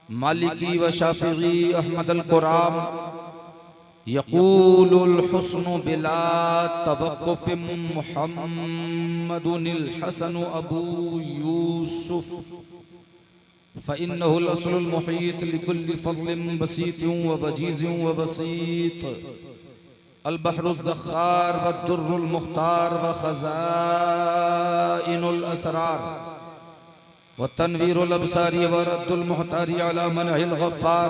मालिकी व शाफिई अहमद कुराम यक़ूलुल हुस्नु बिला तवक़्क़ुफ़ मुहम्मदुल हसन अबू यूसुफ फ़इन्नहुल अस्लुल मुहीत लिकुल्लि फ़ज़्लिन बसीतिन व वजीज़िन व बसीत अल बहरुज़ ज़ख़्ख़ार व दुर्रुल मुख़्तार व ख़ज़ाइनुल असरार व तनवीरुल अबसारी व रद्दुल मुहतारी अला मनहिल गफ़्फ़ार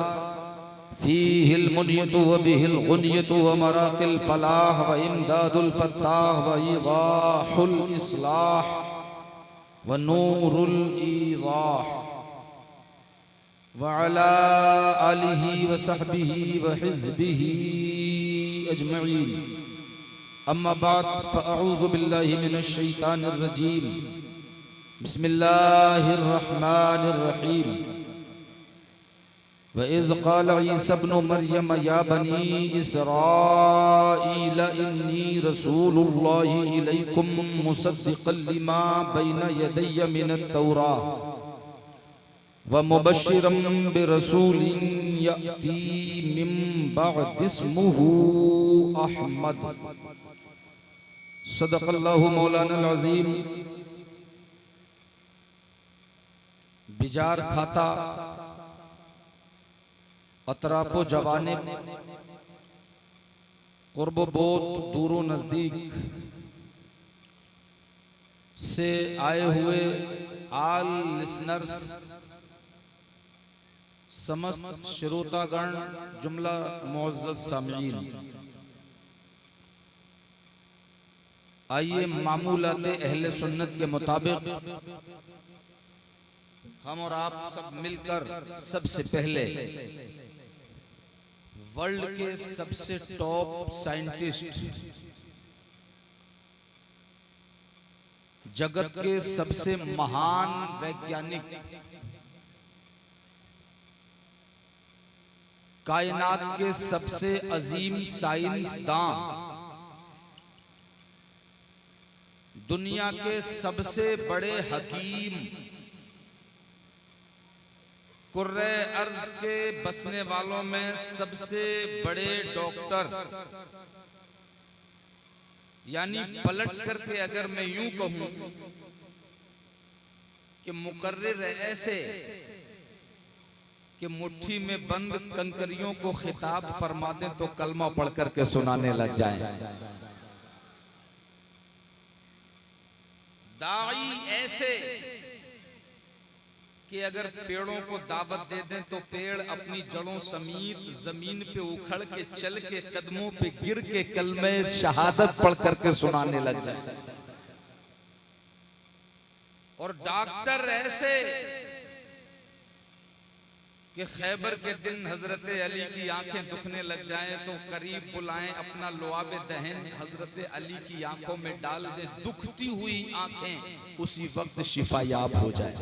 फ़ीहिल मुनियतु व बिहिल गुनियतु व मराक़िल फ़लाह व इमदादुल फ़त्ताह व ईज़ाहुल इस्लाह व नूरुल ईज़ाह व अला आलिहि व सहबिहि व हिज़्बिहि अजमईन। अम्मा बाद फ़अऊज़ु बिल्लाहि मिनश शैतानिर रजीम। बिस्मिल्लाहिर रहमानिर रहीम। व इज़ क़ाल ईसा इब्नु मरियम या बनी इसराईल इन्नी रसूलुल्लाहि इलैकुम मुसद्दिक़न लिमा बैन यदैय मिनत तौराह व मुबश्शिरन बिरसूलिन यअती मिन बअदि इस्मुहु अहमद। सदक़ल्लाहु मौलाना अज़ीम। बिजार खाता अतराफ़ो जवानिब क़ुर्ब बोत दूरो नज़दीक से आए हुए आल लिसनर्स, समस्त श्रोतागण, जुमला मुअज़्ज़ज़ सामिईन, आइए मामूलाते अहले सुन्नत के मुताबिक हम और आप सब मिलकर सबसे पहले वर्ल्ड के सबसे टॉप साइंटिस्ट, जगत के सबसे महान वैज्ञानिक, कायनात के सबसे अजीम साइंसदान, दुनिया के सबसे बड़े हकीम, कुर्रे अर्ज के बसने वालों में सबसे बड़े डॉक्टर, यानी पलट करके अगर मैं यूं कहूं कि मुकर्रिर ऐसे कि मुट्ठी में बंद कंकरियों को खिताब फरमा दें तो कलमा पढ़ करके सुनाने लग जाएं। दाई ऐसे कि अगर पेड़ों को दावत दे दें तो पेड़ अपनी जड़ों समेत जमीन पे उखड़ के चल के कदमों पे गिर के कलमे शहादत पढ़ करके सुनाने लग जाए। और डॉक्टर ऐसे कि खैबर के दिन हजरत अली की आंखें दुखने लग जाएं तो करीब बुलाएं, अपना लुआब दहन हजरत अली की आंखों में डाल दें, दुखती हुई आंखें उसी वक्त शिफायाब हो जाए।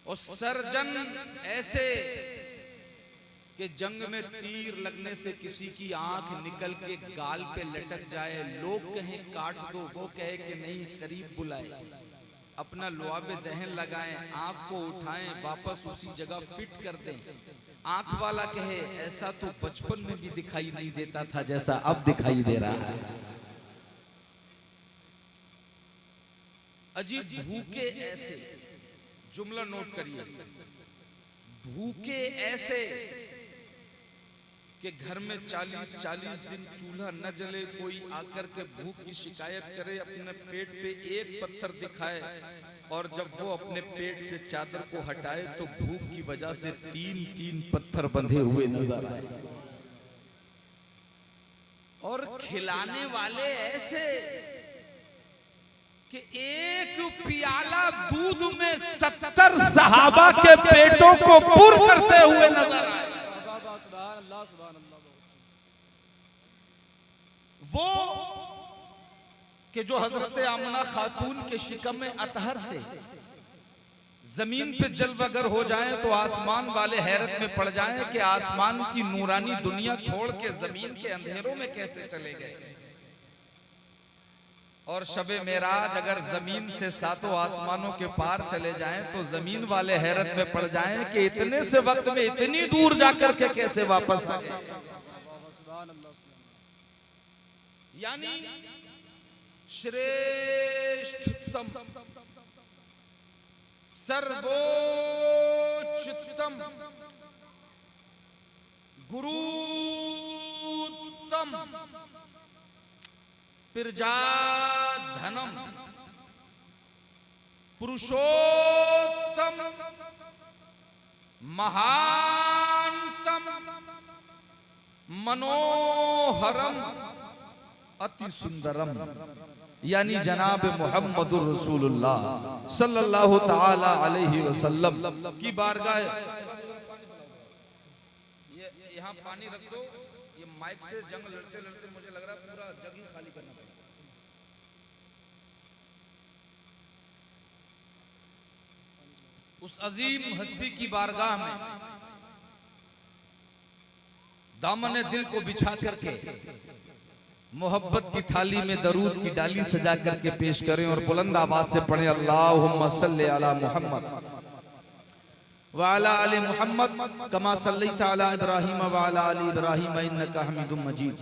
और सर्जन ऐसे कि जंग में तीर लगने से किसी की आंख निकल के गाल पे लटक जाए, लोग कहें काट दो, वो कहे कि नहीं करीब बुलाए, अपना लुआबे दहन लगाएं, आंख को उठाएं, वापस उसी जगह फिट कर दें। आंख वाला कहे ऐसा तो बचपन में भी दिखाई नहीं देता था जैसा अब दिखाई दे रहा है। अजीब भूखे ऐसे, जुमला नोट करिए, भूखे ऐसे कि घर में 40-40 दिन चूल्हा न जले, कोई आकर के भूख की शिकायत करे, अपने पेट पे एक पत्थर दिखाए और जब वो अपने पेट से चादर को हटाए तो भूख की वजह से 3-3 पत्थर बंधे हुए नजर आए। और खिलाने वाले ऐसे कि एक प्याला दूध में 70 सहाबा के पेटों को पुर करते हुए नजर आए। वो कि जो हजरत आमना खातून के शिकम अतहर से जमीन पे जलवगर हो जाएं तो आसमान वाले हैरत में पड़ जाएं कि आसमान की नूरानी दुनिया छोड़ के जमीन के अंधेरों में कैसे चले गए। और शबे मेराज अगर जमीन से सातों आसमानों के पार चले जाएं तो जमीन वाले हैरत में पड़ जाएं कि इतने से वक्त में इतनी दूर जाकर के कैसे वापस आ गए। यानी श्रेष्ठतम सर्वोच्चतम गुरुतम प्रजाधनम पुरुषोत्तम महानतम मनोहरम अति सुंदरम, यानी जनाब मोहम्मदुर रसूलुल्लाह सल्लल्लाहु ताला अलैहि वसल्लम की बारगाह। ये यहाँ पानी रख दो, ये माइक से जंग लड़ते लड़ते मुझे लग रहा है पूरा जग ही खाली करना पड़ेगा। उस अजीम हस्ती की बारगाह में दामन दिल को बिछा करके मोहब्बत की थाली में दरूद की डाली सजा करके पेश करें और बुलंद आवाज से पढ़ें अल्लाहुम्मा सल्ली अला मुहम्मद व अला आलि मुहम्मद कमा सल्लैता अला इब्राहीम व अला आलि इब्राहीम इन्नका हमीदुम मजीद।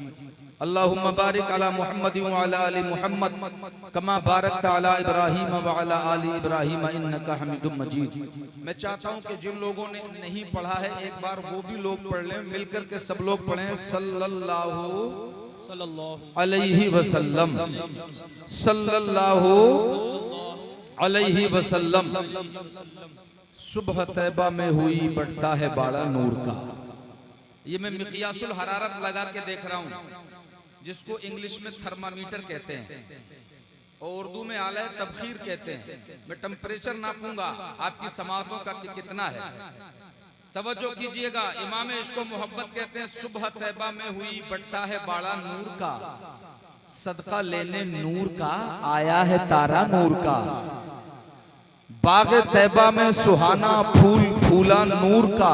अल्लाहुम्मा बारिक अला मुहम्मद व अला आलि मुहम्मद कमा बारकता अला इब्राहीम व अला आलि इब्राहीम इन्नका हमीदुम मजीद। मैं चाहता हूं कि जिन लोगों ने नहीं पढ़ा है एक बार वो भी लोग पढ़ लें, मिलकर के सब लोग पढ़ें सल्लल्लाहु अलैहि वसल्लम सल्लल्लाहु अलैहि वसल्लम। सुबह तैबा में हुई बढ़ता है बाड़ा नूर का। ये मैं मिक़यासुल हरारत लगा के देख रहा हूं, जिसको इंग्लिश में थर्मामीटर कहते हैं और उर्दू में आला तबखीर कहते हैं। मैं टेम्परेचर नापूंगा आपकी समातों का कि कितना है। तवज्जो कीजिएगा, इमाम इश्क़ मोहब्बत कहते हैं सुबह तैबा में हुई बढ़ता है बाड़ा नूर का, सदका लेने नूर का आया है तारा नूर का। बाग तैबा में सुहाना फूल फूला नूर का,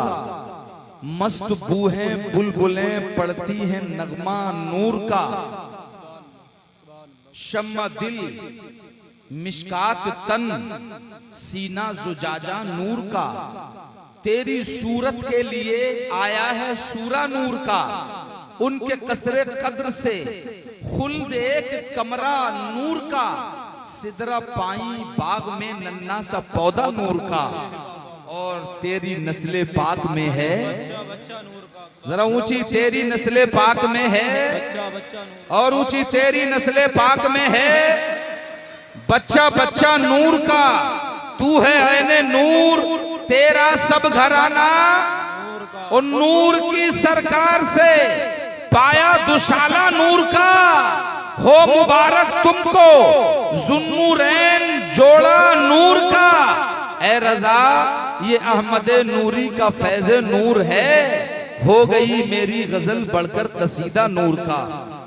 मस्त बूहें बुलबुलें पड़ती हैं नगमा नूर का। शम्मा दिल मिशकात तन सीना जुजाजा नूर का, तेरी सूरत के लिए आया है सूरा नूर का। उनके कसरे कद्र से खुल्द एक कमरा नूर का, सिदरा पाई बाग में नन्ना सा पौधा नूर का। और तेरी नस्ले पाक में है, जरा ऊंची तेरी नस्ले पाक में है, और ऊंची तेरी नस्ले पाक में है। बच्चा बच्चा नूर का, तू है ऐने नूर, तेरा सब घराना और नूर की सरकार से पाया दुशाला नूर का। हो मुबारक तुमको जुन्नूरैन जोड़ा नूर का। ए रजा ये अहमद नूरी का फैज़ नूर है, हो गई मेरी गजल बढ़कर कसीदा नूर का।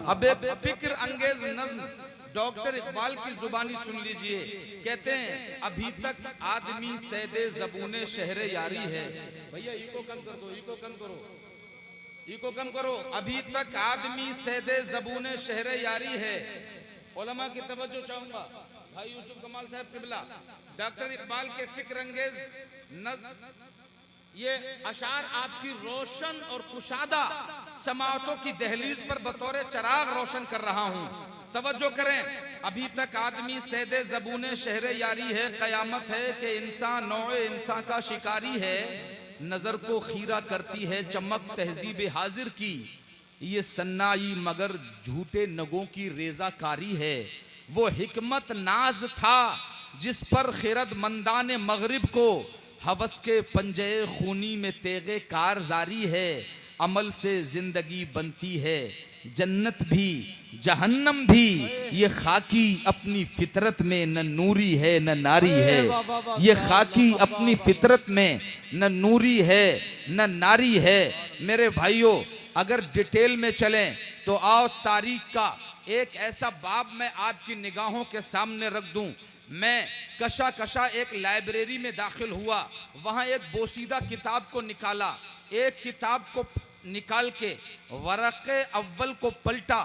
अब एक फिक्र अंगेज नज़्म डॉक्टर इकबाल की जुबानी सुन लीजिए। कहते हैं अभी तक आदमी सैदे ज़बूने शहरे यारी है। भैया इको कम कर दो, इको कम करो, इको कम करो। अभी तक आदमी सैदे ज़बूने शहरे यारी है। उलमा की तवज्जो चाहूंगा, भाई यूसुफ कमाल साहब किबला डॉक्टर इकबाल के फिक्र अंगेज नज़्म, ये अशार आपकी रोशन और कुशादा समातों की दहलीज पर बतौर चराग रोशन कर रहा हूं। तवज्जो करें, अभी तक आदमी सैदे ज़बूने शहरे यारी है। क़यामत है कि इंसान नौए इंसान का शिकारी है। नजर को खीरा करती है चमक तहजीब हाजिर की। ये सन्नाई मगर झूठे नगों की रेज़ाकारी है। वो हिकमत नाज था जिस पर खिरद मंदान मगरिब को हवस के पंजे खूनी में तेगे कार जारी है। अमल से जिंदगी बनती है जन्नत भी जहन्नम भी। ये खाकी अपनी फितरत में न नूरी है न नारी है। ये खाकी अपनी फितरत में न नूरी है न नारी है। मेरे भाइयों, अगर डिटेल में चलें तो आओ तारीख का एक ऐसा बाब मैं आपकी निगाहों के सामने रख दूं। मैं कशा कशा एक लाइब्रेरी में दाखिल हुआ, वहां एक बोसीदा किताब को निकाला। एक किताब को निकाल के वरक़े अव्वल को पलटा,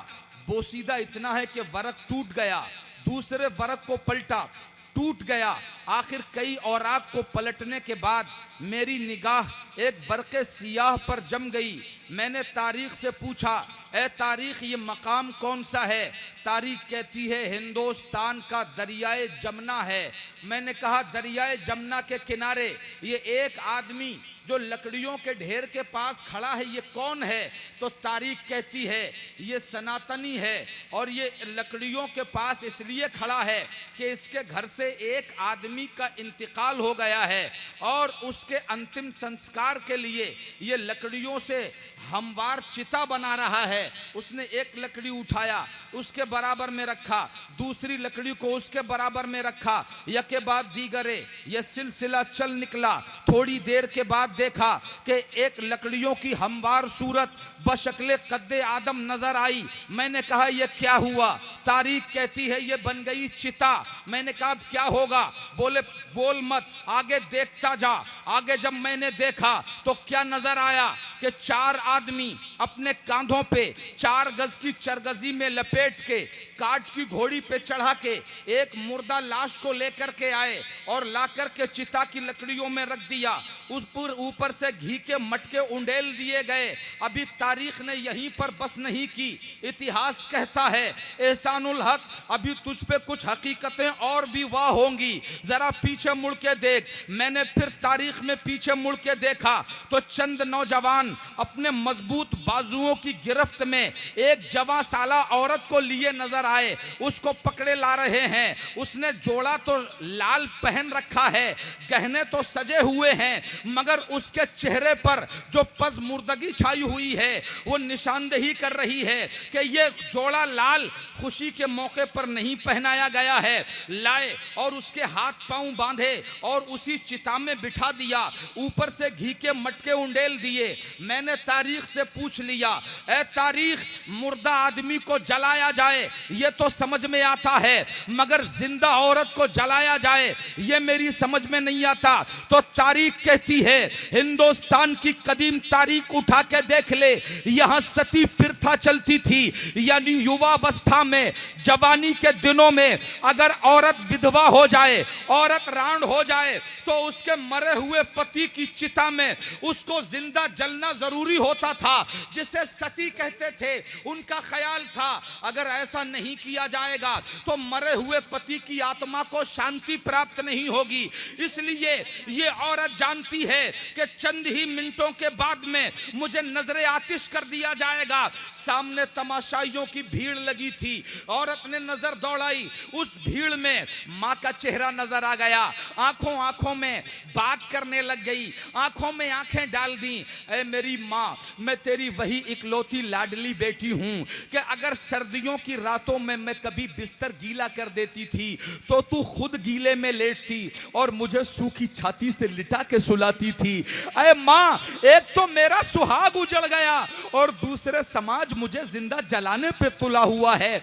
बोसीदा इतना है कि वरक टूट गया। दूसरे वर्क को पलटा, टूट गया। आखिर कई औराक को पलटने के बाद मेरी निगाह एक वर्क़े सियाह पर जम गई। मैंने तारीख से पूछा, ए तारीख, ये मकाम कौन सा है? तारीख कहती है हिंदुस्तान का दरियाए जमुना है। मैंने कहा दरियाए जमुना के किनारे ये एक आदमी जो लकड़ियों के ढेर के पास खड़ा है, ये कौन है? तो तारीख कहती है ये सनातनी है और ये लकड़ियों के पास इसलिए खड़ा है कि इसके घर से एक आदमी का इंतकाल हो गया है और उसके अंतिम संस्कार के लिए ये लकड़ियों से हमवार चिता बना रहा है। उसने एक लकड़ी उठाया, उसके बराबर में रखा, दूसरी लकड़ी को उसके बराबर में रखा, यके बाद दीगरे यह सिलसिला चल निकला। थोड़ी देर के बाद देखा कि एक लकड़ियों की हमवार सूरत बशक्ले कद्दे आदम नजर आई। मैंने कहा यह क्या हुआ? तारीख कहती है ये बन गई चिता। मैंने कहा क्या होगा? बोले बोल मत, आगे देखता जा। आगे जब मैंने देखा तो क्या नजर आया कि 4 आदमी अपने कांधों पे 4 गज की चरगजी में लपेट के काठ की घोड़ी पे चढ़ा के एक मुर्दा लाश को लेकर के आए और लाकर के चिता की लकड़ियों में रख दिया। उस पर ऊपर से घी के मटके उंडेल दिए गए। अभी तारीख ने यहीं पर बस नहीं की, इतिहास कहता है एहसानुल हक, अभी तुझ पे कुछ हकीकतें और भी वाह होंगी, जरा पीछे मुड़ के देख। मैंने फिर तारीख में पीछे मुड़ के देखा तो चंद नौजवान अपने मजबूत बाजुओं की गिरफ्त में एक जवां साला औरत को लिए नजर आए। उसको पकड़े ला रहे हैं। उसने जोड़ा तो लाल पहन रखा है, गहने तो सजे हुए हैं, मगर उसके चेहरे पर जो पस मुर्दगी छाई हुई है वो निशानदेही कर रही है कि ये जोड़ा लाल खुशी के मौके पर नहीं पहनाया गया है। लाए और उसके हाथ पांव बांधे और उसी चिता में बिठा दिया, ऊपर से घी के मटके उंडेल दिए। मैंने तारीख से पूछ लिया, ए तारीख, मुर्दा आदमी को जलाया जाए ये तो समझ में आता है, मगर जिंदा औरत को जलाया जाए ये मेरी समझ में नहीं आता। तो तारीख कहती है हिंदुस्तान की कदीम तारीख उठा के देख ले, यहां सती प्रथा चलती थी, यानी युवावस्था में, जवानी के दिनों में अगर औरत विधवा हो जाए, औरत रांड हो जाए तो उसके मरे हुए पति की चिता में उसको जिंदा जलना जरूरी होता था, जिसे सती कहते थे। उनका ख्याल था अगर ऐसा नहीं किया जाएगा तो मरे हुए पति की आत्मा को शांति प्राप्त नहीं होगी। इसलिए ये औरत जानती है कि चंद ही मिनटों के बाद में मुझे नजरे आतिश कर दिया जाएगा। सामने तमाशाइयों की भीड़ लगी थी, औरत ने नजर दौड़ाई, उस भीड़ में मां का चेहरा नजर आ गया। आंखों आंखों में बात करने लग गई, आंखों में आंखें डाल दी। ऐ मेरी माँ, मैं तेरी वही इकलौती लाडली बेटी हूँ कि अगर सर्दियों की रातों में मैं कभी बिस्तर गीला कर देती थी तो तू खुद गीले में लेटती और मुझे सूखी छाती से लिटा के सुलाती थी। ऐ माँ, एक तो मेरा सुहाग उजड़ गया और दूसरे समाज मुझे जिंदा जलाने पे तुला हुआ है।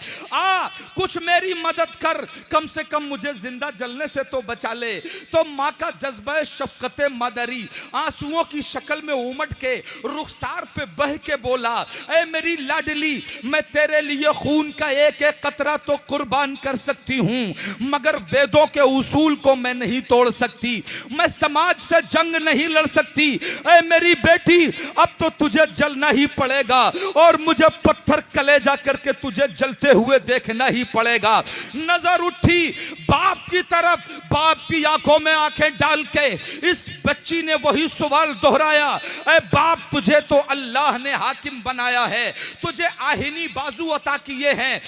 कुछ मेरी मदद कर, कम से कम मुझे जिंदा जलने से तो बचा ले। तो माँ का जज्बा शफकत मदरी आंसुओं की शक्ल में उमड़ के रुखसार पे बह के बोला, ऐ मेरी लाडली, मैं तेरे लिए खून का एक एक कतरा तो कुर्बान कर सकती हूँ, मगर वेदों के उसूल को मैं नहीं तोड़ सकती, मैं समाज से जंग नहीं लड़ सकती। ऐ मेरी बेटी, अब तो तुझे जलना ही पड़ेगा और मुझे पत्थर कलेजा करके तुझे जलते हुए देखना ही पड़ेगा। नजर उठी बाप की तरफ, बाप की आंखों में आंखें डाल के इस बच्ची ने वही सवाल दोहराया, ऐ बाप, तुझे तो अल्लाह ने हाकिम बनाया है, तुझे आहिनी बाजू अता किए हैं,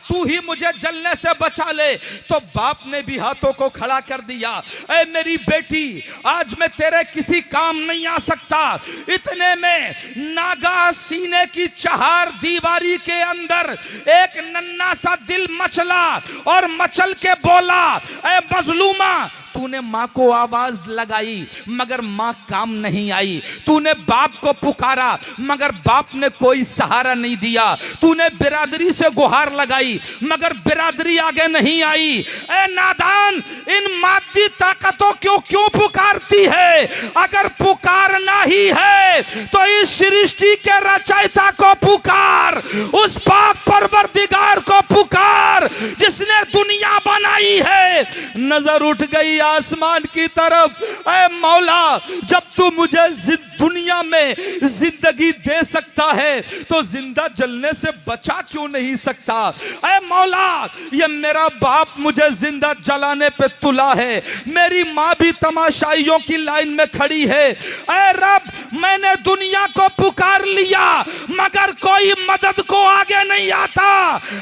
तू ही मुझे जलने से बचा ले। तो बाप ने भी हाथों को खड़ा कर दिया, ऐ मेरी बेटी, आज मैं तेरे किसी काम नहीं आ सकता। इतने में नागा सीने की चहार दीवारी के अंदर एक नन्हा सा दिल मचला और मचल के बोला, ऐ मजलूमा, तूने माँ को आवाज लगाई मगर माँ काम नहीं आई, तूने बाप को पुकारा मगर बाप ने कोई सहारा नहीं दिया, तूने बिरादरी से गुहार लगाई मगर बिरादरी आगे नहीं आई। ए नादान, इन मादी ताकतों क्यों क्यों पुकारती है? अगर पुकारना ही है तो इस सृष्टि के रचयिता को पुकार, उस पाक परवरदिगार को पुकार जिसने दुनिया बनाई है। नजर उठ गई आसमान की तरफ, ऐ मौला जब तू मुझे दुनिया में जिंदगी दे सकता है तो जिंदा जलने से बचा क्यों नहीं सकता। ऐ मौला ये मेरा बाप मुझे जिंदा जलाने पे तुला है, मेरी माँ भी तमाशाइयों की लाइन में खड़ी है। ऐ रब मैंने दुनिया को पुकार लिया मगर कोई मदद को आगे नहीं आता।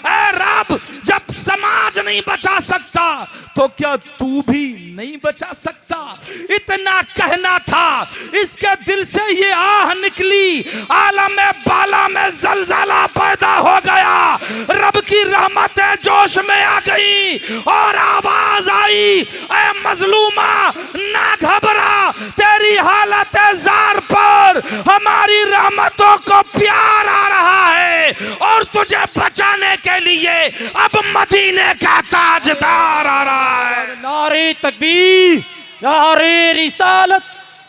ऐ रब जब समाज नहीं बचा सकता तो क्या तू भी नहीं बचा सकता। इतना कहना था, इसके दिल से ये आह निकली, आलम बाला में जलजला पैदा हो गया, रब की रहमतें जोश में आ गई और आवाज आई, ऐ मजलूमा ना घबरा, तेरी हालत जार पर हमारी रहमतों को प्यार आ रहा है और तुझे बचाने के लिए अब मदीने का ताजदार आ रहा है। नारे तकबीर, नारे रिसालत,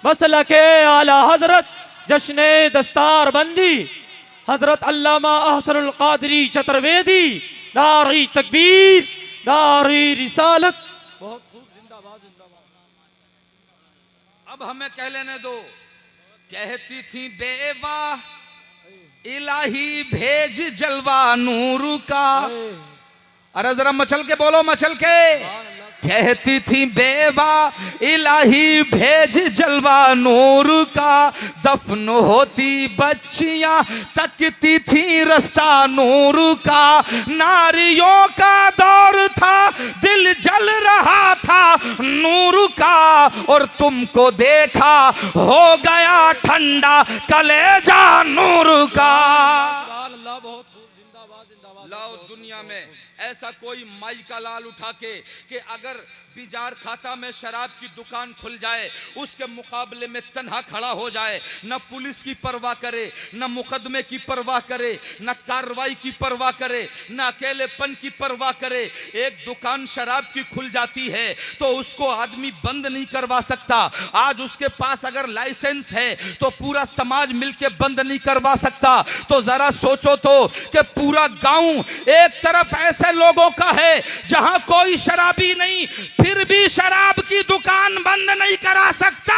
मसलके आला हजरत, जश्ने दस्तार बंदी हजरत अल्लामा अहसनुल कादरी चतुर्वेदी। नारे तकबीर, नारे रिसालत। बहुत खूब, जिंदाबाद जिंदाबाद। अब हमें कह लेने दो। कहती थी बेवा इलाही भेज जलवा नूर का। अरे जरा मचल के बोलो, मचल के। कहती थी बेवा इलाही भेज जलवा नूर का, दफन होती बच्चियां तकती थी रास्ता नूर का। नारियों का दौर था दिल जल रहा था नूर का, और तुमको देखा हो गया ठंडा कलेजा नूर का। बहुत खूब, जिंदाबाद जिंदाबाद। लाओ दुनिया में ऐसा कोई माई का लाल उठा के कि अगर बिजार खाता में शराब की दुकान खुल जाए उसके मुकाबले में तन्हा खड़ा हो जाए, न पुलिस की परवाह करे, न मुकदमे की परवाह करे, न कार्रवाई की परवाह करे, न अकेलेपन की परवाह करे। एक दुकान शराब की खुल जाती है तो उसको आदमी बंद नहीं करवा सकता। आज उसके पास अगर लाइसेंस है तो पूरा समाज मिलके बंद नहीं करवा सकता। तो जरा सोचो तो कि पूरा गांव एक तरफ ऐसे लोगों का है जहां कोई शराबी नहीं, फिर भी शराब की दुकान बंद नहीं करा सकता।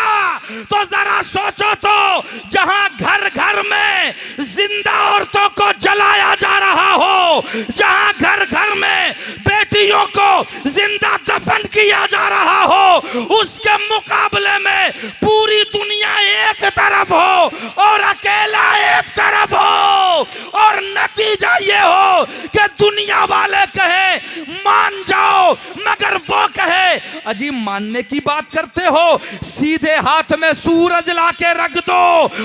तो जरा सोचो तो जहां घर घर में जिंदा औरतों को जलाया जा रहा हो, जहां घर घर में बेटियों को जिंदा दफन किया जा रहा हो, उसके मुकाबले में पूरी दुनिया एक तरफ हो और अकेला एक तरफ हो, और नतीजा ये हो कि दुनिया वाले कहे मान जाओ मगर वो कहे अजी मानने की बात करते हो, सीधे हाथ में सूरज लाके रख दो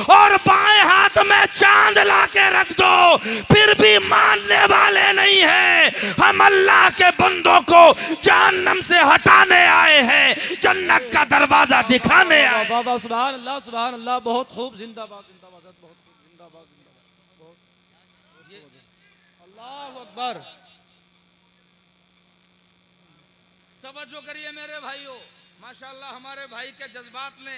और बाएं हाथ में चांद लाके रख दो, फिर भी मानने वाले नहीं हैं। हम अल्लाह के बंदों को जहन्नम से हटाने आए हैं, जन्नत का दरवाजा दिखाने आए। बाबा सुभान अल्लाह, सुभान अल्लाह। बहुत खूब, जिंदाबाद जिंदाबाद, बहुत खूब, जिंदाबाद जिंदाबाद। अल्लाह अकबर। तवज्जो करिए मेरे भाइयों, माशाअल्लाह हमारे भाई के जज्बात ने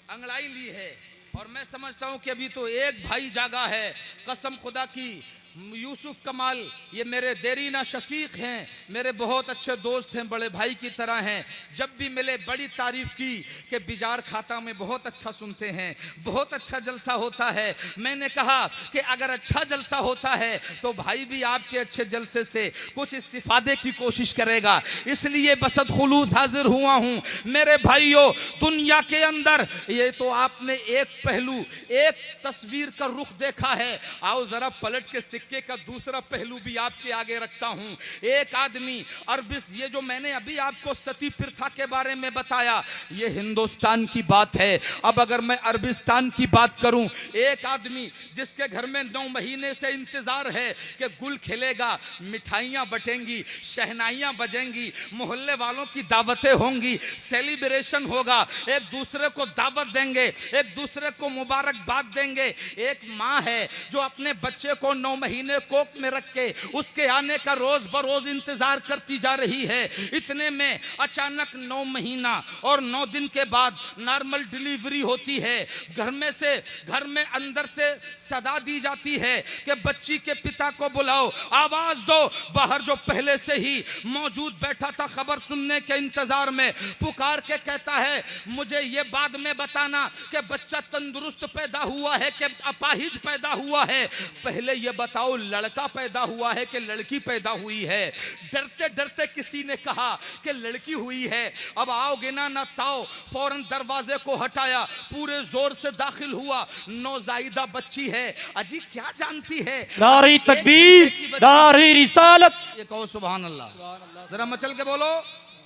अंगड़ाई ली है और मैं समझता हूं कि अभी तो एक भाई जागा है। कसम खुदा की यूसुफ कमाल ये मेरे देरीना शफीक हैं, मेरे बहुत अच्छे दोस्त हैं, बड़े भाई की तरह हैं। जब भी मिले बड़ी तारीफ की कि बिजार खाता में बहुत अच्छा सुनते हैं, बहुत अच्छा जलसा होता है। मैंने कहा कि अगर अच्छा जलसा होता है तो भाई भी आपके अच्छे जलसे से कुछ इस्तिफादे की कोशिश करेगा, इसलिए बसद खुलूस हाजिर हुआ हूँ। मेरे भाइयों दुनिया के अंदर ये तो आपने एक पहलू, एक तस्वीर का रुख देखा है, आओ जरा पलट के सिक्के का दूसरा पहलू भी आपके आगे रखता हूं। एक आदमी अरबिस, ये जो मैंने अभी आपको सती प्रथा के बारे में बताया ये हिंदुस्तान की बात है। अब अगर मैं अरबिस्तान की बात करूं, एक आदमी जिसके घर में 9 महीने से इंतजार है कि गुल खिलेगा, मिठाइयां बटेंगी, शहनाइयां बजेंगी, मोहल्ले वालों की दावतें होंगी, सेलिब्रेशन होगा, एक दूसरे को दावत देंगे, एक दूसरे को मुबारकबाद देंगे। एक माँ है जो अपने बच्चे को 9 महीने कोख में रख के उसके आने का रोज बरोज इंतजार इंतजार करती जा रही है। इतने में अचानक 9 महीना और 9 दिन के बाद नॉर्मल डिलीवरी होती है। घर में अंदर से सदा दी जाती है कि बच्ची के पिता को बुलाओ, आवाज दो। बाहर जो पहले से ही मौजूद बैठा था खबर सुनने के इंतजार में, पुकार के कहता है मुझे ये बाद में बताना कि बच्चा तंदुरुस्त पैदा हुआ है कि अपाहिज पैदा हुआ है, पहले ये बताओ लड़का पैदा हुआ है कि लड़की पैदा हुई है। डरते डरते किसी ने कहा कि लड़की हुई है। अब आओगे ना ताओ, फौरन दरवाजे को हटाया, पूरे जोर से दाखिल हुआ, नौजायदा बच्ची है। अजी क्या जानती है? नारी तकबीर, नारी रिसालत। ये कहो सुभान अल्लाह, जरा मचल के बोलो।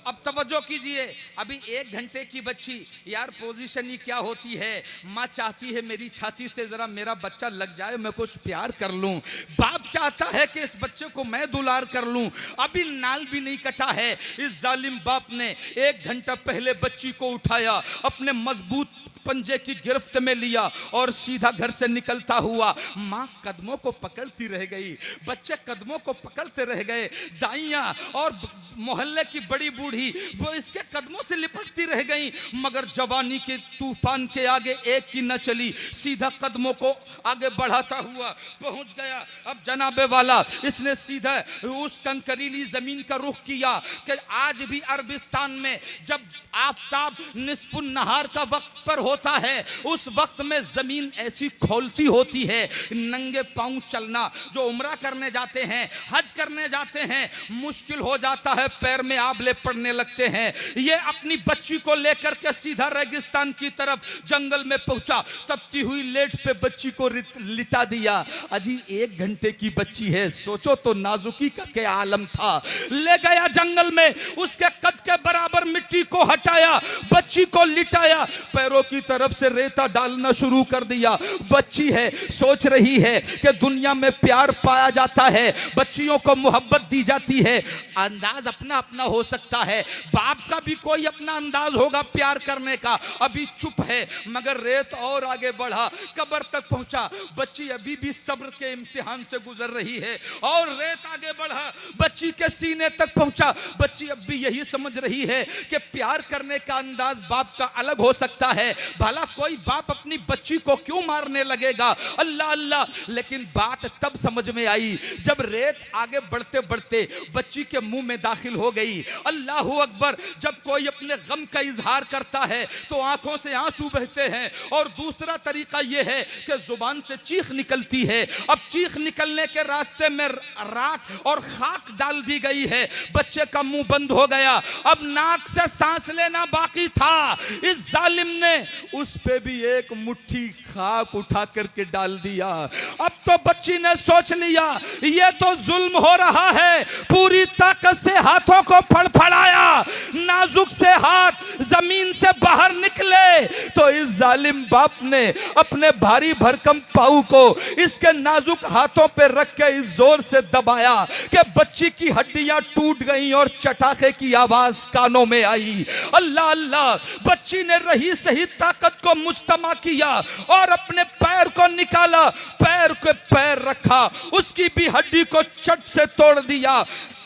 अब तवज्जो कीजिए, अभी 1 घंटे की बच्ची, यार पोजीशन ही क्या होती है। माँ चाहती है मेरी छाती से जरा मेरा बच्चा लग जाए, मैं कुछ प्यार कर लूं। बाप चाहता है कि इस बच्चे को मैं दुलार कर लूं। अभी नाल भी नहीं कटा है, इस जालिम बाप ने 1 घंटा पहले बच्ची को उठाया, अपने मजबूत पंजे की गिरफ्त में लिया और सीधा घर से निकलता हुआ। माँ कदमों को पकड़ती रह गई, बच्चे कदमों को पकड़ते रह गए। दाइयां और मोहल्ले की बड़ी बूढ़ी वो इसके कदमों से लिपटती रह गई, मगर जवानी के तूफान के आगे एक की न चली, सीधा कदमों को आगे बढ़ाता हुआ पहुंच गया। अब जनाबे वाला इसने सीधा उस कंकरीली जमीन का रुख किया कि आज भी अरबिस्तान में जब आफताब निस्फुन नहार का वक्त पर होता है, उस वक्त में जमीन ऐसी खोलती होती है, नंगे पांव चलना जो उम्रा करने जाते हैं, हज करने जाते हैं, मुश्किल हो जाता है, पैर में आबले पड़ने लगते हैं। ये अपनी बच्ची को लेकर के सीधा रेगिस्तान की तरफ जंगल में पहुंचा, तपती हुई लेट पे बच्ची को लिटा दिया। अजी 1 घंटे की बच्ची है, सोचो तो नाजुकी का क्या आलम था। ले गया जंगल में, उसके कद के बराबर मिट्टी को हटाया, बच्ची को लिटाया, पैरों की तरफ से रेता डालना शुरू कर दिया। बच्ची है, सोच रही है कि दुनिया में प्यार पाया जाता है, बच्चियों को मोहब्बत दी जाती है। अंदाज अपना अपना हो सकता है, बाप का भी कोई अपना अंदाज होगा प्यार करने का। अभी चुप है, मगर रेत और आगे बढ़ा, कब्र तक पहुंचा। बच्ची अभी भी सब्र के इम्तिहान से गुजर रही है और रेत आगे बढ़ा, बच्ची के सीने तक पहुंचा। बच्ची अब भी यही समझ रही है कि प्यार करने का अंदाज बाप का अलग हो सकता है, भला कोई बाप अपनी बच्ची को क्यों मारने लगेगा। अल्लाह अल्लाह। लेकिन बात तब समझ में आई जब रेत आगे बढ़ते बढ़ते बच्ची के मुंह में दाखिल हो गई। अल्लाहू अकबर। जब कोई अपने गम का इजहार करता है तो आंखों से आंसू बहते हैं, और दूसरा तरीका यह है कि जुबान से चीख निकलती है। अब चीख निकलने के रास्ते में राख और खाक डाल दी गई है, बच्चे का मुंह बंद हो गया, अब नाक से सांस लेना बाकी था। इस जालिम ने उस पे भी एक मुट्ठी खाक उठा करके डाल दिया। अब तो बच्ची ने सोच लिया ये तो जुल्म हो रहा है, पूरी ताकत से हाथों को फड़फड़ाया, नाजुक से हाथ जमीन से बाहर निकले तो इस जालिम बाप ने अपने भारी भरकम पाऊ को इसके नाजुक हाथों पे रख के इस जोर से दबाया कि बच्ची की हड्डियां टूट गईं और चटाखे की आवाज कानों में आई। अल्लाह अल्लाह। बच्ची ने रही सही ताकत को मुज्तमा किया और अपने पैर को निकाला, पैर के पैर रखा, उसकी भी हड्डी को चट से तोड़ दिया।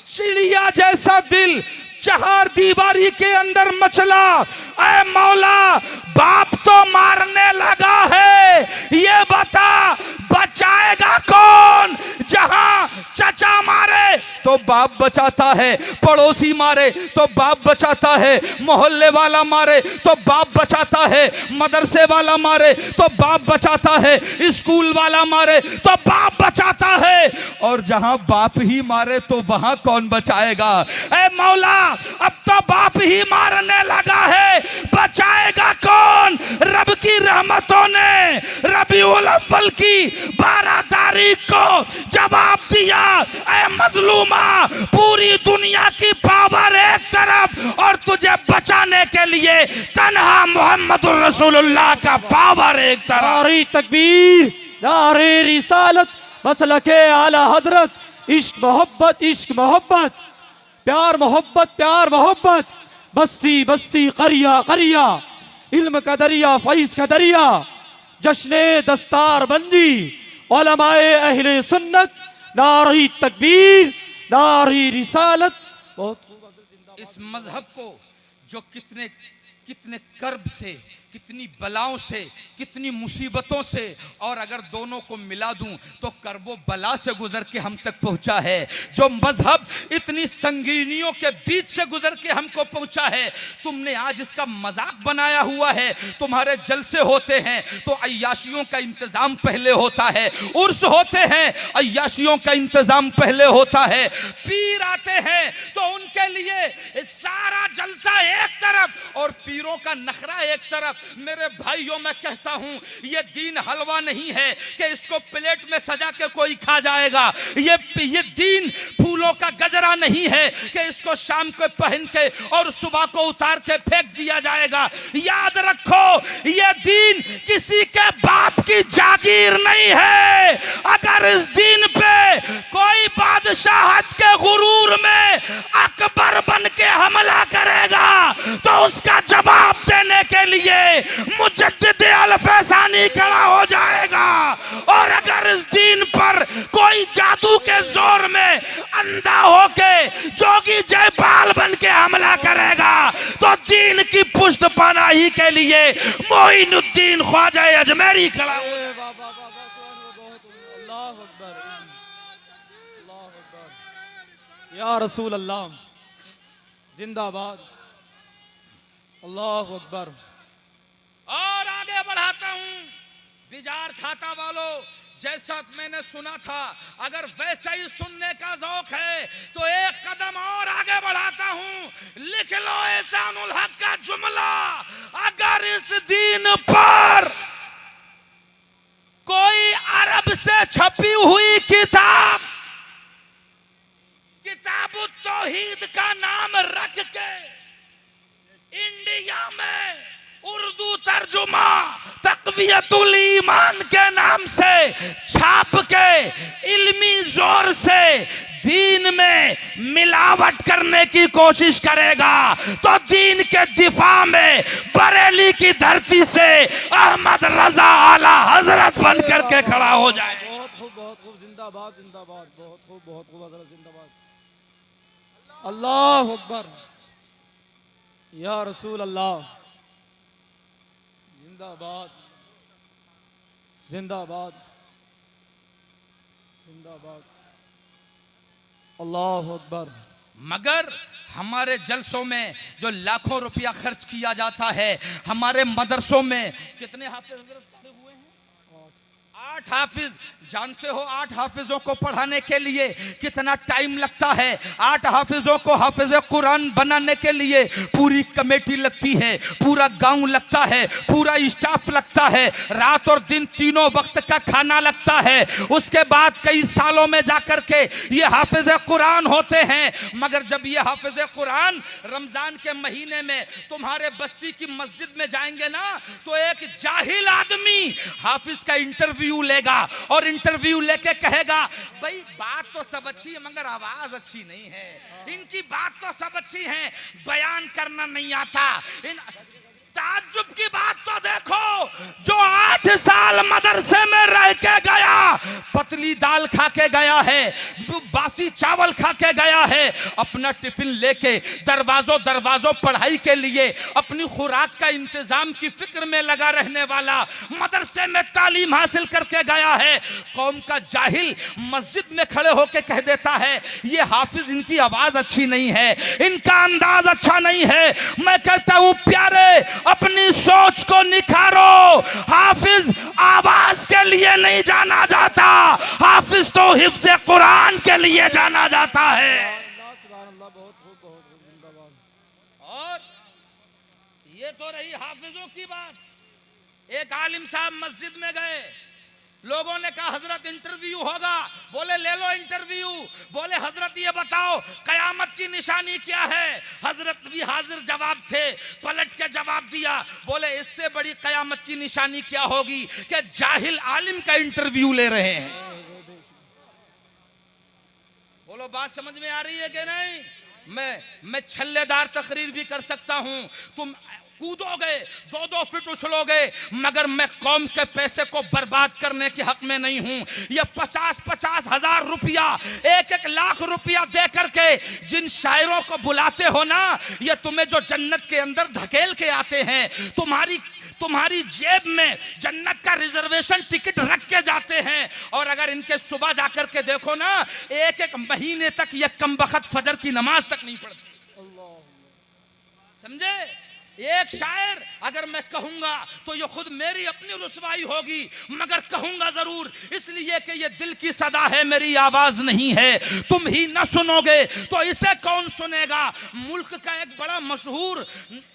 चिड़िया जैसा दिल चार दीवारी के अंदर मचला। ऐ मौला, बाप तो मारने लगा है, ये बता बचाएगा कौन। जहां चचा मारे तो बाप बचाता है, पड़ोसी मारे तो बाप बचाता है, मोहल्ले वाला मारे तो बाप बचाता है, मदरसे वाला मारे तो बाप बचाता है, स्कूल वाला मारे तो बाप बचाता है, और जहां बाप ही मारे तो वहां कौन बचाएगा। ऐ मौला, अब तो बाप ही मारने लगा है, बचाएगा कौन। रब की रहमतों ने रबीउल अव्वल की 12 तारीख को जवाब दिया। ऐ मजलूमा, पूरी दुनिया की पावर एक तरफ और तुझे बचाने के लिए तन्हा मोहम्मदुर रसूलुल्लाह का पावर एक तरफ। नारे तकबीर, नारे रिसालत, मसलके आला हजरत, इश्क मोहब्बत, इश्क मोहब्बत, प्यार मोहब्बत, प्यार मोहब्बत, बस्ती बस्ती, करिया करिया, इल्म का दरिया, फैज़ का दरिया, जश्ने दस्तार बंदी, उलमाए अहले सुन्नत, नारी तकबीर, नारी रिसालत, बहुत खूब हजरत, जिंदाबाद। इस मजहब को जो कितने कितने कर्ब से, कितनी बलाओं से, कितनी मुसीबतों से, और अगर दोनों को मिला दूं तो कर्बो बला से गुजर के हम तक पहुंचा है। जो मजहब इतनी संगीनियों के बीच से गुजर के हमको पहुंचा है, तुमने आज इसका मजाक बनाया हुआ है। तुम्हारे जलसे होते हैं तो अय्याशियों का इंतजाम पहले होता है, उर्स होते हैं अय्याशियों का इंतजाम पहले होता है, पीर आते हैं तो उनके लिए सारा जलसा एक तरफ और पीरों का नखरा एक तरफ। मेरे भाइयों, मैं कहता हूं ये दीन हलवा नहीं है कि इसको प्लेट में सजा के कोई खा जाएगा। ये दीन फूलों का गजरा नहीं है कि इसको शाम को पहन के और सुबह को उतार के फेंक दिया जाएगा। याद रखो, ये दीन किसी के बाप की जागीर नहीं है। अगर इस दीन पे कोई बादशाहत के गुरूर में अकबर बन के हमला करेगा तो उसका जवाब देने के लिए मुजद्दिद अल-फैसानी खड़ा हो जाएगा। और अगर इस दीन पर कोई जादू के जोर में अंधा होके जोगी जयपाल बन के हमला करेगा तो दीन की पुष्ट पनाही के लिए मोइनुद्दीन ख्वाजा अजमेरी खड़ा हो। अल्लाह अकबर, अल्लाह अकबर, या रसूल अल्लाह, जिंदाबाद, अल्लाह अकबर। और आगे बढ़ाता हूं, बिजार खाता वालों, जैसा मैंने सुना था, अगर वैसा ही सुनने का ज़ौक है तो एक कदम और आगे बढ़ाता हूं। लिख लो एहसानुल हक का जुमला, अगर इस दीन पर कोई अरब से छपी हुई किताब, किताबुत तौहीद का नाम रख के इंडिया में उर्दू तर्जुमा तक़वियतुल ईमान के नाम से छाप के इल्मी जोर से दीन में मिलावट करने की कोशिश करेगा तो दीन के दिफा में बरेली की धरती से अहमद रजा आला हजरत बन करके खड़ा हो जाए। बहुत खूब, बहुत खूब, जिंदाबाद, जिंदाबाद, बहुत खूब, बहुत खूब हजरत, जिंदाबाद, अल्लाह अकबर, या रसूल अल्लाह, जिंदाबाद, जिंदाबाद, जिंदाबाद, अल्लाह अकबर। मगर हमारे जलसों में जो लाखों रुपया खर्च किया जाता है, हमारे मदरसों में कितने हाफिज हुए हैं? 8 हाफिज। जानते हो 8 हाफिजों को पढ़ाने के लिए कितना टाइम लगता है? 8 हाफिजों को हाफिज कुरान बनाने के लिए पूरी कमेटी लगती है, पूरा गांव लगता है, पूरा स्टाफ लगता है, रात और दिन तीनों वक्त का खाना लगता है। उसके बाद कई सालों में जाकर के ये हाफिज कुरान होते हैं। मगर जब ये हाफिज कुरान रमजान के महीने में तुम्हारे बस्ती की मस्जिद में जाएंगे ना, तो एक जाहिल आदमी हाफिज का इंटरव्यू लेगा और इंटरव्यू लेके कहेगा, भाई बात तो सब अच्छी है मगर आवाज अच्छी नहीं है, इनकी बात तो सब अच्छी है, बयान करना नहीं आता। ताज्जुब की बात तो देखो, जो 8 साल मदरसे में रह के गया, पतली दाल खा के गया है, बासी चावल खा के गया है, अपना टिफिन लेके दरवाजों दरवाजों पढ़ाई के लिए अपनी खुराक का इंतजाम की फिक्र में लगा रहने वाला मदरसे में तालीम हासिल करके गया है, कौम का जाहिल मस्जिद में खड़े होके कह देता है ये हाफिज, इनकी आवाज अच्छी नहीं है, इनका अंदाज अच्छा नहीं है। मैं कहता हूं प्यारे, अपनी सोच को निखारो। हाफिज आवाज के लिए नहीं जाना जाता, हाफिज तो हिफ्ज़ कुरान के लिए जाना जाता है। और ये तो रही हाफिजों की बात। एक आलिम साहब मस्जिद में गए, लोगों ने कहा हजरत इंटरव्यू होगा, बोले ले लो इंटरव्यू। बोले हजरत ये बताओ कयामत की निशानी क्या है? हजरत भी हाजिर जवाब थे, पलट के जवाब दिया, बोले इससे बड़ी कयामत की निशानी क्या होगी कि जाहिल आलिम का इंटरव्यू ले रहे हैं। बोलो बात समझ में आ रही है कि नहीं? मैं छल्लेदार तकरीर भी कर सकता हूं, तुम कूदोगे, 2-2 फीट उछलोगे, मगर मैं कौम के पैसे को बर्बाद करने के हक में नहीं हूं। ये 50-50 हजार रुपया, 1-1 लाख रुपया दे करके जिन शायरों को बुलाते हो ना, ये तुम्हें जो जन्नत के अंदर धकेल के आते हैं, तुम्हारी जेब में जन्नत का रिजर्वेशन टिकट रख के जाते हैं। और अगर इनके सुबह जाकर के देखो ना, 1-1 महीने तक ये कमबख्त फजर की नमाज तक नहीं पढ़ते। समझे? एक शायर अगर मैं कहूंगा तो ये खुद मेरी अपनी रुसवाई होगी, मगर कहूंगा जरूर, इसलिए कि ये दिल की सदा है, मेरी आवाज नहीं है। तुम ही न सुनोगे तो इसे कौन सुनेगा। मुल्क का एक बड़ा मशहूर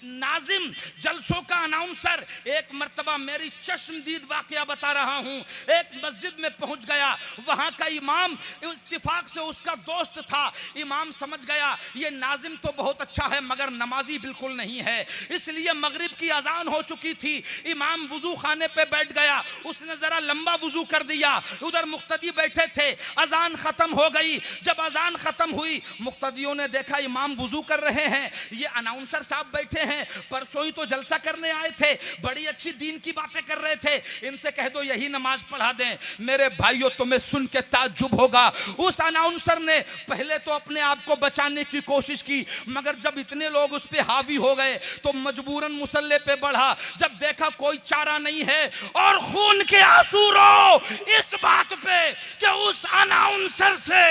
नाजिम, जलसों का अनाउंसर, एक मर्तबा मेरी चश्मदीद वाकया बता रहा हूं, एक मस्जिद में पहुंच गया। वहां का इमाम इत्तिफाक से उसका दोस्त था। इमाम समझ गया ये नाजिम तो बहुत अच्छा है मगर नमाजी बिल्कुल नहीं है, इसलिए मगरिब की अजान हो चुकी थी। इमाम वुजू खाने पे बैठ गया, उसने जरा लंबा वुजू कर दिया। उधर मुक्तदी बैठे थे, अजान खत्म हो गई। जब अजान खत्म हुई, मुक्तदियों ने देखा इमाम वुजू कर रहे हैं, ये अनाउंसर साहब बैठे हैं, परसों ही तो जलसा करने आए थे, बड़ी अच्छी दीन की बातें कर रहे थे, इनसे कह दो यही नमाज पढ़ा दें। मेरे भाइयों, तुम्हें सुन के ताज्जुब होगा, उस अनाउंसर ने पहले तो अपने आप को बचाने की कोशिश की, मगर जब इतने लोग उस पर हावी हो गए तो मजबूरन मुसल्ले पे बढ़ा। जब देखा कोई चारा नहीं है, और खून के आंसू रो इस बात पे कि उस अनाउंसर से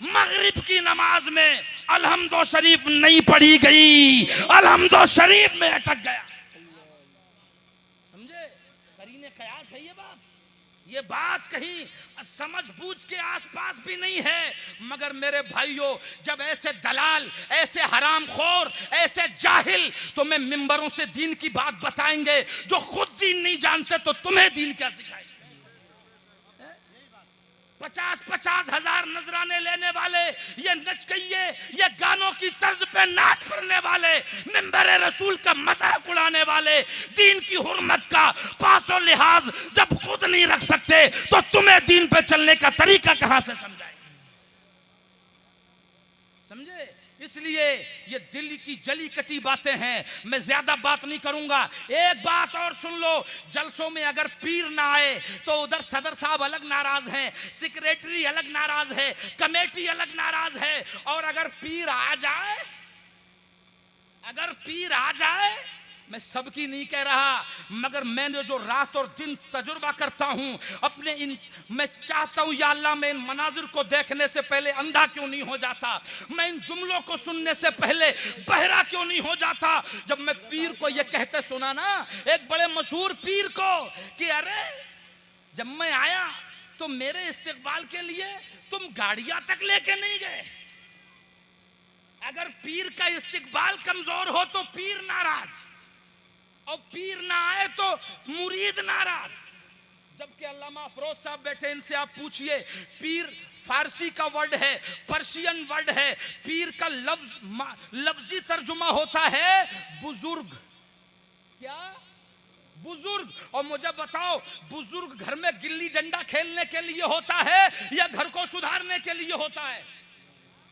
मगरिब की नमाज में अलहम्दो शरीफ नहीं पढ़ी गई, अलहम्दो शरीफ में अटक गया। समझे? करीने कयास है ये बात कहीं समझ बूझ के आसपास भी नहीं है। मगर मेरे भाइयों, जब ऐसे दलाल, ऐसे हरामखोर, ऐसे जाहिल तुम्हें मिंबरों से दीन की बात बताएंगे, जो खुद दीन नहीं जानते, तो तुम्हें दीन क्या सिखाएंगे। 50-50 हजार नजराने लेने वाले, ये नचकइये, ये गानों की तर्ज पे नाच पढ़ने वाले, मिंबर रसूल का मजाक उड़ाने वाले, दीन की हुर्मत का पासो लिहाज जब खुद नहीं रख सकते, तो तुम्हें दीन पे चलने का तरीका कहां से समझाएंगे। समझे? इसलिए ये दिल की जली कटी बातें हैं, मैं ज्यादा बात नहीं करूंगा। एक बात और सुन लो, जलसों में अगर पीर ना आए तो उधर सदर साहब अलग नाराज हैं, सेक्रेटरी अलग नाराज है, कमेटी अलग नाराज है। और अगर पीर आ जाए, अगर पीर आ जाए, मैं सबकी नहीं कह रहा, मगर मैंने जो रात और दिन तजुर्बा करता हूं अपने मैं चाहता हूं या अल्लाह, मैं इन मनाजिर को देखने से पहले अंधा क्यों नहीं हो जाता, मैं इन जुमलों को सुनने से पहले बहरा क्यों नहीं हो जाता। जब मैं पीर को यह कहते सुना ना, एक बड़े मशहूर पीर को, कि अरे जब मैं आया तो मेरे इस्तिकबाल के लिए तुम गाड़ियां तक लेके नहीं गए। अगर पीर का इस्तिकबाल कमजोर हो तो पीर नाराज, और पीर ना आए तो मुरीद नाराज। जबकि अल्लामा अफरोज साहब बैठे, इनसे आप पूछिए, पीर फारसी का वर्ड है, पर्शियन वर्ड है। पीर का लफ्जी तर्जुमा होता है बुजुर्ग। क्या? बुजुर्ग। और मुझे बताओ, बुजुर्ग घर में गिल्ली डंडा खेलने के लिए होता है या घर को सुधारने के लिए होता है?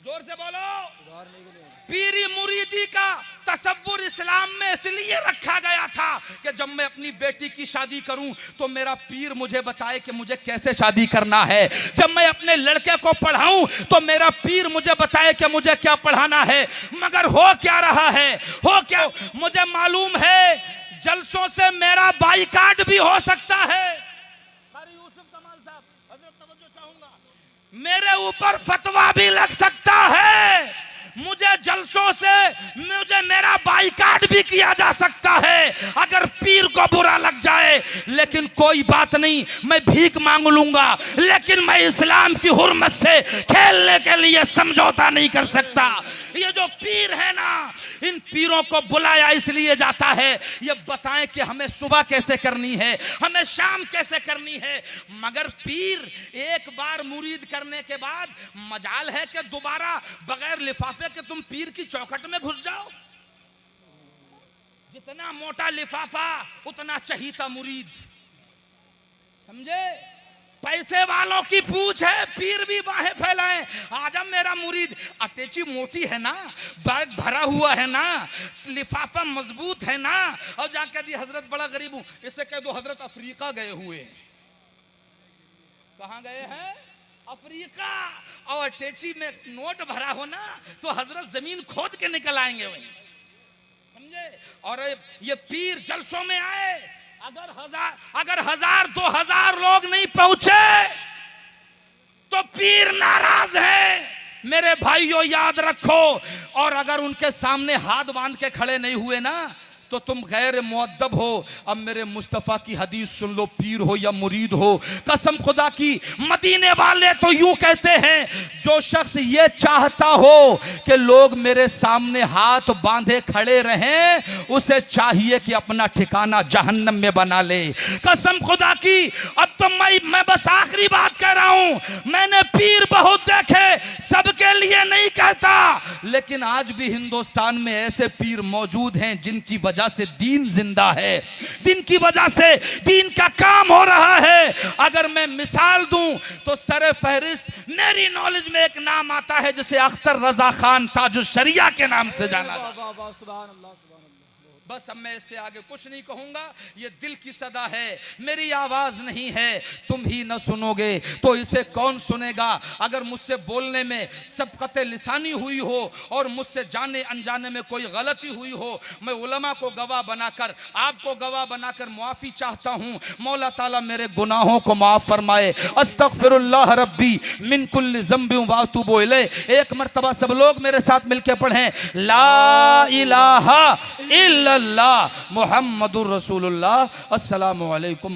जोर से बोलो। पीरी मुरीदी का तसव्वुर इस्लाम में इसलिए रखा गया था कि जब मैं अपनी बेटी की शादी करूं तो मेरा पीर मुझे बताए कि मुझे कैसे शादी करना है। जब मैं अपने लड़के को पढ़ाऊं तो मेरा पीर मुझे बताए कि मुझे क्या पढ़ाना है। मगर हो क्या रहा है, हो क्या, मुझे मालूम है जलसों से मेरा बाइकाट भी हो सकता है। मेरे ऊपर फतवा भी लग सकता है, मुझे जलसों से मुझे मेरा बाइकाट भी किया जा सकता है अगर पीर को बुरा लग जाए। लेकिन कोई बात नहीं, मैं भीख मांग लूंगा, लेकिन मैं इस्लाम की हुर्मत से खेलने के लिए समझौता नहीं कर सकता। ये जो पीर है ना, इन पीरों को बुलाया इसलिए जाता है ये बताएं कि हमें सुबह कैसे करनी है, हमें शाम कैसे करनी है। मगर पीर एक बार मुरीद करने के बाद मजाल है कि दोबारा बगैर लिफाफे के तुम पीर की चौखट में घुस जाओ। जितना मोटा लिफाफा उतना चहीता मुरीद। समझे? पैसे वालों की पूछ है, पीर भी बाहें फैलाएं। आजम मेरा मुरीद, अटैची मोटी है ना, बैग भरा हुआ है ना, लिफाफा मजबूत है ना, और जाके दी हजरत बड़ा गरीब हूं, इससे कह दो हजरत अफ्रीका गए हुए हैं। कहां गए हैं? अफ्रीका। और अटैची में नोट भरा हो ना तो हजरत जमीन खोद के निकल आएंगे वही, समझे। और ये पीर जलसों में आए, अगर हजार 2000 लोग नहीं पहुंचे तो पीर नाराज है। मेरे भाइयों याद रखो, और अगर उनके सामने हाथ बांध के खड़े नहीं हुए ना तो तुम गैर मुअद्दब हो। अब मेरे मुस्तफ़ा की हदीस सुन लो, पीर हो या मुरीद हो, कसम खुदा की मदीने वाले तो यूं कहते हैं, जो शख्स ये चाहता हो कि लोग मेरे सामने हाथ बांधे खड़े रहें, उसे चाहिए कि अपना ठिकाना जहन्नम में बना ले। कसम खुदा की, अब तो मैं बस आखिरी बात कह रहा हूं। मैंने पीर बहुत देखे, सबके लिए नहीं कहता, लेकिन आज भी हिंदुस्तान में ऐसे पीर मौजूद हैं जिनकी वजह से दीन जिंदा है, जिनकी वजह से दीन का काम हो रहा है। अगर मैं मिसाल दूं तो सरे फहरिस्त मेरी नॉलेज में एक नाम आता है जिसे अख्तर रजा खान ताजुश शरिया के नाम से जाना जाता। बस अब मैं इससे आगे कुछ नहीं कहूंगा। ये दिल की सदा है, मेरी आवाज नहीं है। तुम ही न सुनोगे तो इसे कौन सुनेगा। अगर मुझसे बोलने में सबकत लिसानी हुई हो और मुझसे जाने अनजाने में कोई गलती हुई हो, मैं उलमा को गवाह बनाकर, आपको गवाह बनाकर मुआफी चाहता हूं। मौला ताला मेरे गुनाहों को माफ फरमाए। अस्तगफिरुल्लाह रब्बी मिन कुल्लि ज़ंबिन व अतूबु इलैह। एक मर्तबा सब लोग मेरे साथ मिलकर पढ़ें, ला इलाहा इल्लल्लाह मुहम्मदुर रसूलुल्लाह। अस्सलामु अलैकुम।